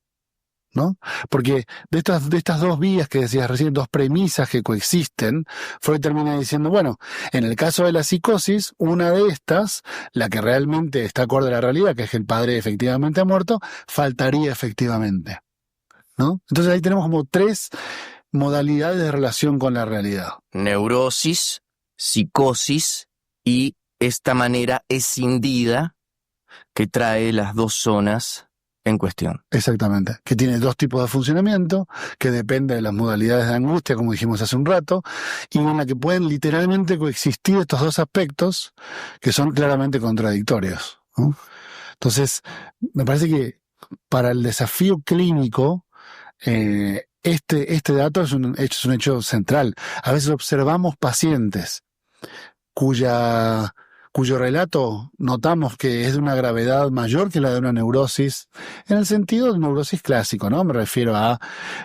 Speaker 3: ¿no? Porque de estas dos vías que decías recién, dos premisas que coexisten, Freud termina diciendo, bueno, en el caso de la psicosis, una de estas, la que realmente está acorde a la realidad, que es que el padre efectivamente ha muerto, faltaría efectivamente, ¿no? Entonces ahí tenemos como tres modalidades de relación con la realidad.
Speaker 2: Neurosis, psicosis y esta manera escindida que trae las dos zonas en cuestión.
Speaker 3: Exactamente, que tiene dos tipos de funcionamiento, que depende de las modalidades de angustia, como dijimos hace un rato, y en la que pueden literalmente coexistir estos dos aspectos que son claramente contradictorios, ¿no? Entonces, me parece que para el desafío clínico, este dato es un hecho central. A veces observamos pacientes cuyo relato notamos que es de una gravedad mayor que la de una neurosis, en el sentido de neurosis clásico, ¿no? Me refiero a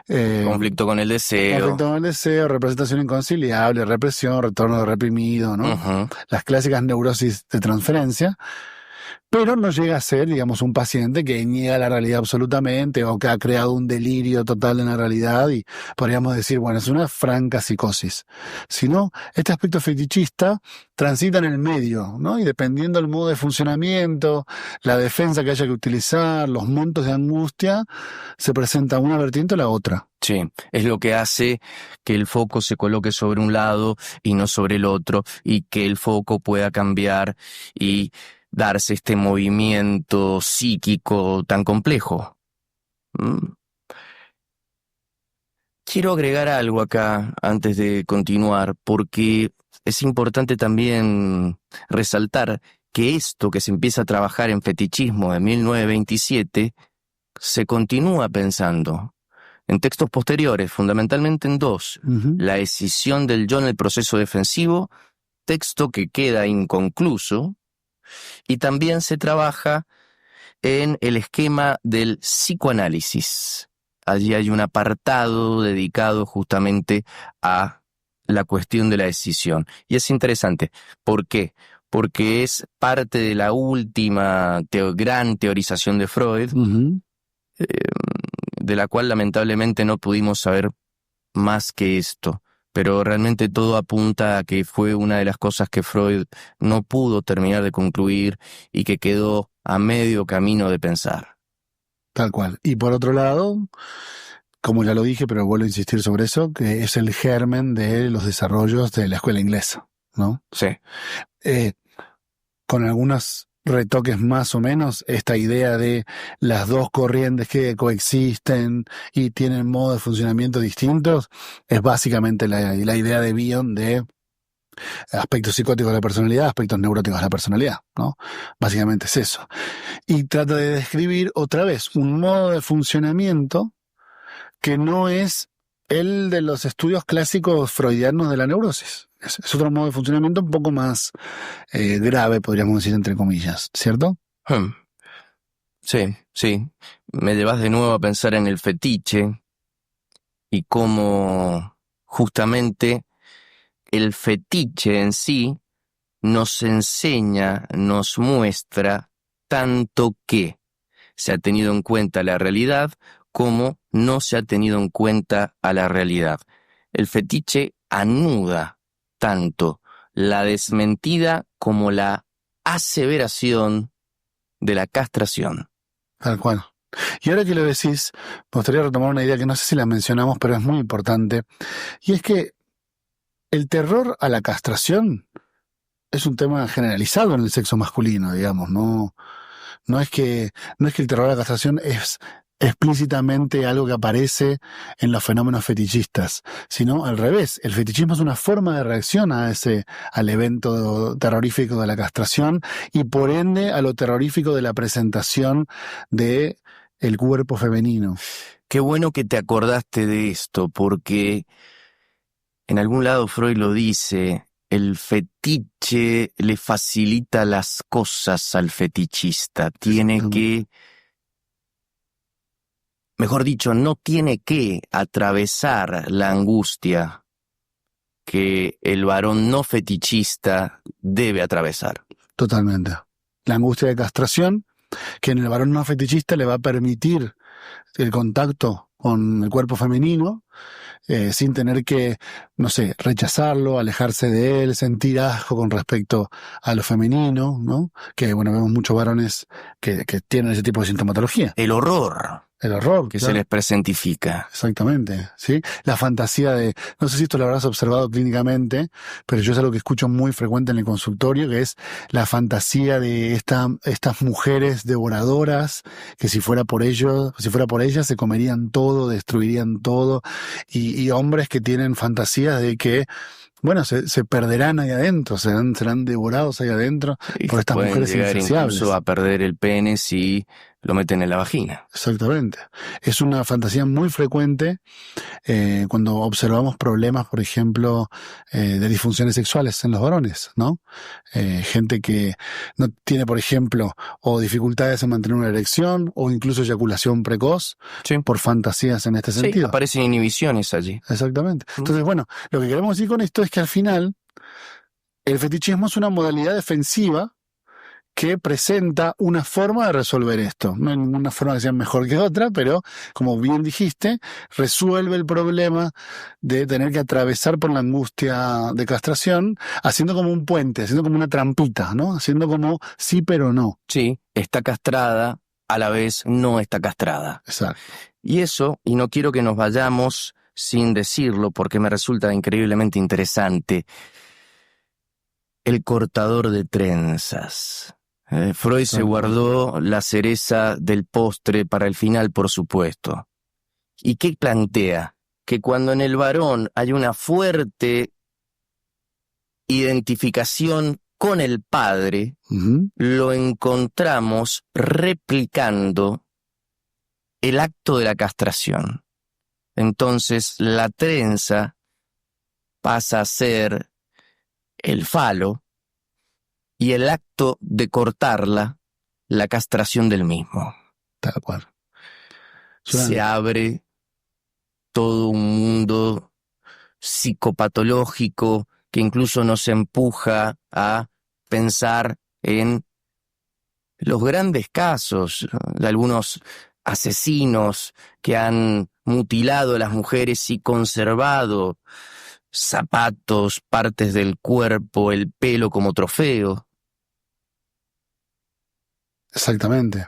Speaker 2: conflicto con el deseo,
Speaker 3: representación inconciliable, represión, retorno de reprimido, ¿no? Las clásicas neurosis de transferencia. Pero no llega a ser, digamos, un paciente que niega la realidad absolutamente o que ha creado un delirio total en la realidad y podríamos decir, bueno, es una franca psicosis. Sino, este aspecto fetichista transita en el medio, ¿no? Y dependiendo del modo de funcionamiento, la defensa que haya que utilizar, los montos de angustia, se presenta una vertiente o la otra.
Speaker 2: Sí, es lo que hace que el foco se coloque sobre un lado y no sobre el otro, y que el foco pueda cambiar y darse este movimiento psíquico tan complejo. Quiero agregar algo acá antes de continuar, porque es importante también resaltar que esto que se empieza a trabajar en fetichismo en 1927 se continúa pensando en textos posteriores, fundamentalmente en dos. La escisión del yo en el proceso defensivo, texto que queda inconcluso, y también se trabaja en el esquema del psicoanálisis. Allí hay un apartado dedicado justamente a la cuestión de la escisión. Y es interesante. ¿Por qué? Porque es parte de la última gran teorización de Freud, de la cual lamentablemente no pudimos saber más que esto. Pero realmente todo apunta a que fue una de las cosas que Freud no pudo terminar de concluir y que quedó a medio camino de pensar.
Speaker 3: Tal cual. Y por otro lado, como ya lo dije, pero vuelvo a insistir sobre eso, que es el germen de los desarrollos de la escuela inglesa, ¿no?
Speaker 2: Sí.
Speaker 3: Con algunas retoques más o menos, esta idea de las dos corrientes que coexisten y tienen modos de funcionamiento distintos, es básicamente la idea de Bion de aspectos psicóticos de la personalidad, aspectos neuróticos de la personalidad, ¿no? Básicamente es eso. Y trata de describir otra vez un modo de funcionamiento que no es el de los estudios clásicos freudianos de la neurosis. Es otro modo de funcionamiento un poco más grave, podríamos decir, entre comillas, ¿cierto?
Speaker 2: Sí, sí. Me llevas de nuevo a pensar en el fetiche y cómo justamente el fetiche en sí nos enseña, nos muestra tanto que se ha tenido en cuenta la realidad como no se ha tenido en cuenta a la realidad. El fetiche anuda tanto la desmentida como la aseveración de la castración.
Speaker 3: Tal cual. Y ahora que lo decís, me gustaría retomar una idea que no sé si la mencionamos, pero es muy importante. Y es que el terror a la castración es un tema generalizado en el sexo masculino, digamos. No es que el terror a la castración es explícitamente algo que aparece en los fenómenos fetichistas, sino al revés. El fetichismo es una forma de reacción al evento terrorífico de la castración y por ende a lo terrorífico de la presentación de el cuerpo femenino.
Speaker 2: Qué bueno que te acordaste de esto, porque en algún lado Freud lo dice, el fetiche le facilita las cosas al fetichista. Tiene que, mejor dicho, no tiene que atravesar la angustia que el varón no fetichista debe atravesar.
Speaker 3: Totalmente. La angustia de castración, que en el varón no fetichista le va a permitir el contacto con el cuerpo femenino, sin tener que, no sé, rechazarlo, alejarse de él, sentir asco con respecto a lo femenino, ¿no? Que, bueno, vemos muchos varones que tienen ese tipo de sintomatología.
Speaker 2: El horror que
Speaker 3: claro,
Speaker 2: se les presentifica.
Speaker 3: Exactamente, ¿sí? La fantasía de, no sé si esto lo habrás observado clínicamente, pero yo es algo que escucho muy frecuente en el consultorio, que es la fantasía de estas mujeres devoradoras, que si fuera por ellas, se comerían todo, destruirían todo, y hombres que tienen fantasías de que, bueno, se perderán ahí adentro, serán devorados ahí adentro
Speaker 2: Y
Speaker 3: por estas
Speaker 2: pueden
Speaker 3: mujeres
Speaker 2: llegar
Speaker 3: insaciables.
Speaker 2: incluso a perder el pene si lo meten en la vagina.
Speaker 3: Exactamente. Es una fantasía muy frecuente cuando observamos problemas, por ejemplo, de disfunciones sexuales en los varones, ¿no? Gente que no tiene, por ejemplo, o dificultades en mantener una erección o incluso eyaculación precoz
Speaker 2: Sí.
Speaker 3: por fantasías en este
Speaker 2: Sí,
Speaker 3: sentido.
Speaker 2: aparecen inhibiciones allí.
Speaker 3: Exactamente. Entonces, bueno, lo que queremos decir con esto es que al final el fetichismo es una modalidad defensiva que presenta una forma de resolver esto. No hay ninguna forma que sea mejor que otra, pero, como bien dijiste, resuelve el problema de tener que atravesar por la angustia de castración, haciendo como un puente, haciendo como una trampita, ¿no? Haciendo como sí, pero no.
Speaker 2: Sí, está castrada, a la vez no está castrada.
Speaker 3: Exacto.
Speaker 2: Y eso, y no quiero que nos vayamos sin decirlo porque me resulta increíblemente interesante, el cortador de trenzas. Freud se guardó la cereza del postre para el final, por supuesto. ¿Y qué plantea? Que cuando en el varón hay una fuerte identificación con el padre, lo encontramos replicando el acto de la castración. Entonces la trenza pasa a ser el falo y el acto de cortarla, la castración del mismo.
Speaker 3: Tal cual.
Speaker 2: Se abre todo un mundo psicopatológico que incluso nos empuja a pensar en los grandes casos de algunos asesinos que han mutilado a las mujeres y conservado zapatos, partes del cuerpo, el pelo como trofeo.
Speaker 3: Exactamente.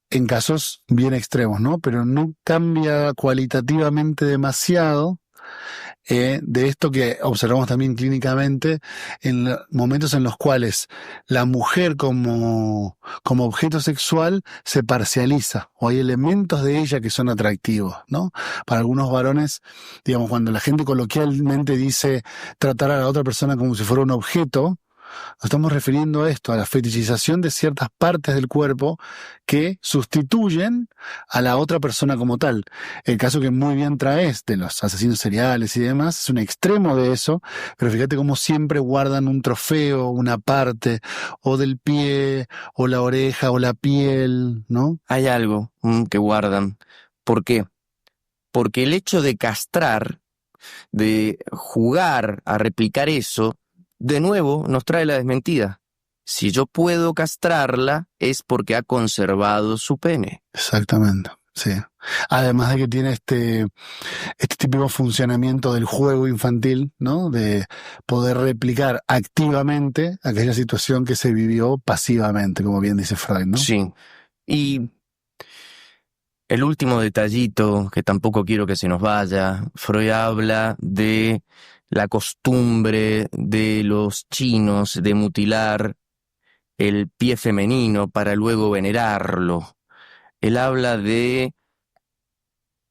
Speaker 3: En casos bien extremos, ¿no? Pero no cambia cualitativamente demasiado de esto que observamos también clínicamente en momentos en los cuales la mujer como objeto sexual se parcializa o hay elementos de ella que son atractivos, ¿no? Para algunos varones, digamos, cuando la gente coloquialmente dice tratar a la otra persona como si fuera un objeto, nos estamos refiriendo a esto, a la fetichización de ciertas partes del cuerpo que sustituyen a la otra persona como tal. El caso que muy bien traes de los asesinos seriales y demás es un extremo de eso, pero fíjate cómo siempre guardan un trofeo, una parte, o del pie, o la oreja, o la piel, ¿no?
Speaker 2: Hay algo que guardan. ¿Por qué? Porque el hecho de castrar, de jugar a replicar eso, de nuevo nos trae la desmentida. Si yo puedo castrarla es porque ha conservado su pene.
Speaker 3: Exactamente, sí. Además de que tiene este típico funcionamiento del juego infantil, ¿no? De poder replicar activamente aquella situación que se vivió pasivamente, como bien dice Freud, ¿no?
Speaker 2: Sí. Y el último detallito, que tampoco quiero que se nos vaya, Freud habla de la costumbre de los chinos de mutilar el pie femenino para luego venerarlo. Él habla de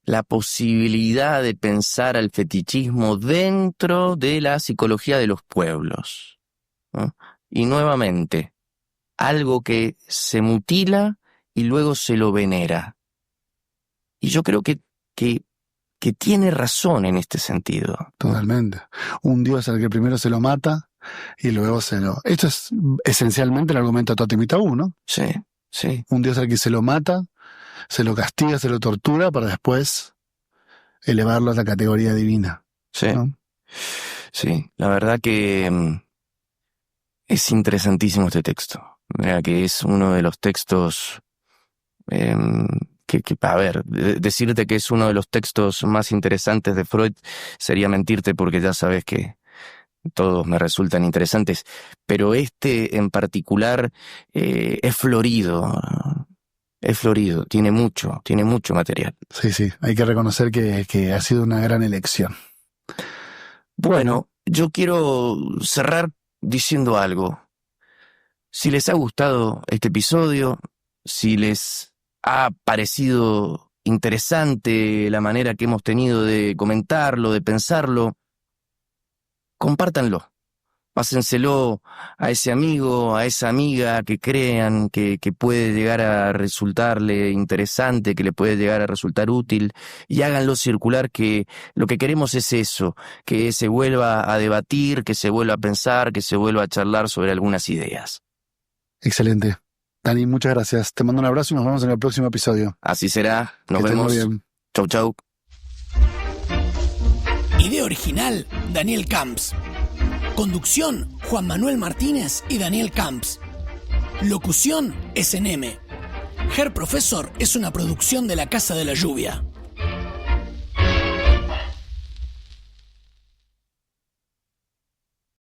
Speaker 2: la posibilidad de pensar al fetichismo dentro de la psicología de los pueblos, ¿no? Y nuevamente, algo que se mutila y luego se lo venera. Y yo creo que tiene razón en este sentido.
Speaker 3: Totalmente. Un dios al que primero se lo mata y luego se lo... Esto es esencialmente el argumento de Totem y Tabú, ¿no?
Speaker 2: Sí, sí.
Speaker 3: Un dios al que se lo mata, se lo castiga, se lo tortura para después elevarlo a la categoría divina.
Speaker 2: Sí,
Speaker 3: ¿no?
Speaker 2: Sí. La verdad que es interesantísimo este texto. Mira, que es uno de los textos... a ver, decirte que es uno de los textos más interesantes de Freud sería mentirte porque ya sabes que todos me resultan interesantes, pero este en particular es florido, tiene mucho material.
Speaker 3: Sí, hay que reconocer que ha sido una gran elección.
Speaker 2: Bueno, yo quiero cerrar diciendo algo. Si les ha gustado este episodio, si les ha parecido interesante la manera que hemos tenido de comentarlo, de pensarlo, compártanlo. Pásenselo a ese amigo, a esa amiga que crean que puede llegar a resultarle interesante, que le puede llegar a resultar útil, y háganlo circular, que lo que queremos es eso, que se vuelva a debatir, que se vuelva a pensar, que se vuelva a charlar sobre algunas ideas.
Speaker 3: Excelente. Dani, muchas gracias. Te mando un abrazo y nos vemos en el próximo episodio.
Speaker 2: Así será. Nos
Speaker 3: Que
Speaker 2: vemos.
Speaker 3: bien.
Speaker 2: Chau, chau.
Speaker 1: Idea original, Daniel Camps. Conducción, Juan Manuel Martínez y Daniel Camps. Locución, SNM. Her Professor es una producción de la Casa de la Lluvia.